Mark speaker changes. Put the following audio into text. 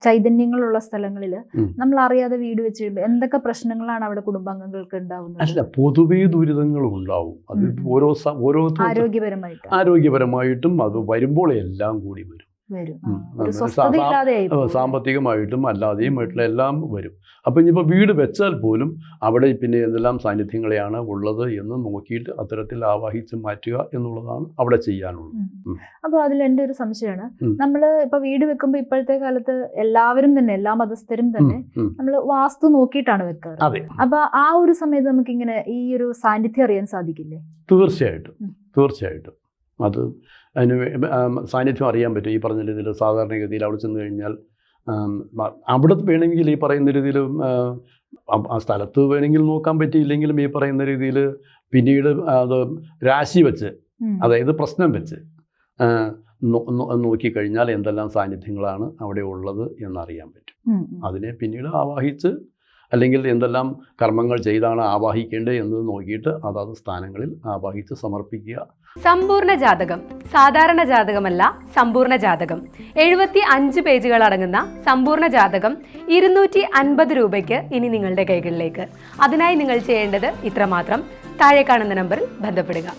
Speaker 1: ചൈതന്യങ്ങളുള്ള സ്ഥലങ്ങളിൽ നമ്മൾ അറിയാതെ വീട് വെച്ച് കഴിയുമ്പോൾ എന്തൊക്കെ പ്രശ്നങ്ങളാണ് അവിടെ കുടുംബാംഗങ്ങൾക്ക് ഉണ്ടാവുന്നത്?
Speaker 2: അല്ല, പൊതുവേ ദുരിതങ്ങളും ഉണ്ടാവും. അത് ആരോഗ്യപരമായിട്ടും അത് വരുമ്പോൾ എല്ലാം കൂടി വരും. സാമ്പത്തികമായിട്ടും അല്ലാതെയുമായിട്ടുള്ള എല്ലാം വരും. അപ്പം ഇനിയിപ്പോൾ വീട് വെച്ചാൽ പോലും അവിടെ പിന്നെ എന്തെല്ലാം സാന്നിധ്യങ്ങളെയാണ് ഉള്ളത് എന്ന് നോക്കിയിട്ട് അത്തരത്തിൽ ആവാഹിച്ച് മാറ്റുക എന്നുള്ളതാണ് അവിടെ ചെയ്യാനുള്ളത്.
Speaker 1: അപ്പോൾ അതിൽ എൻ്റെ ഒരു സംശയമാണ്, നമ്മൾ ഇപ്പൊ വീട് വെക്കുമ്പോൾ ഇപ്പോഴത്തെ കാലത്ത് എല്ലാവരും തന്നെ, എല്ലാ മതസ്ഥരും തന്നെ നമ്മൾ വാസ്തു നോക്കിയിട്ടാണ് വെക്കാറ്. അപ്പൊ ആ ഒരു സമയത്ത് നമുക്ക് ഇങ്ങനെ ഈ ഒരു സാന്നിധ്യം അറിയാൻ സാധിക്കില്ലേ?
Speaker 2: തീർച്ചയായിട്ടും അത് അതിന് സാന്നിധ്യം അറിയാൻ പറ്റും. ഈ പറഞ്ഞ രീതിയിൽ സാധാരണഗതിയിൽ അവിടെ ചെന്ന് കഴിഞ്ഞാൽ അവിടെ വേണമെങ്കിൽ ഈ പറയുന്ന രീതിയിൽ ആ സ്ഥലത്ത് വേണമെങ്കിൽ നോക്കാൻ പറ്റിയില്ലെങ്കിലും ഈ പറയുന്ന രീതിയിൽ പിന്നീട് അത് രാശി വെച്ച്, അതായത് പ്രശ്നം വെച്ച് നോക്കിക്കഴിഞ്ഞാൽ എന്തെല്ലാം സാന്നിധ്യങ്ങളാണ് അവിടെ ഉള്ളത് എന്നറിയാൻ പറ്റും. അതിനെ പിന്നീട് ആവാഹിച്ച് അല്ലെങ്കിൽ എന്തെല്ലാം കർമ്മങ്ങൾ ചെയ്താണ് ആവാഹിക്കേണ്ടത് എന്ന് നോക്കിയിട്ട് അതാത് സ്ഥാനങ്ങളിൽ ആവാഹിച്ച് സമർപ്പിക്കുക.
Speaker 3: സമ്പൂർണ്ണ ജാതകം സാധാരണ ജാതകമല്ല, സമ്പൂർണ്ണ ജാതകം 75 പേജുകൾ അടങ്ങുന്ന സമ്പൂർണ്ണ ജാതകം 250 രൂപയ്ക്ക് ഇനി നിങ്ങളുടെ കൈകളിലേക്ക്. അതിനായി നിങ്ങൾ ചെയ്യേണ്ടത് ഇത്രമാത്രം: താഴെ കാണുന്ന നമ്പറിൽ ബന്ധപ്പെടുക.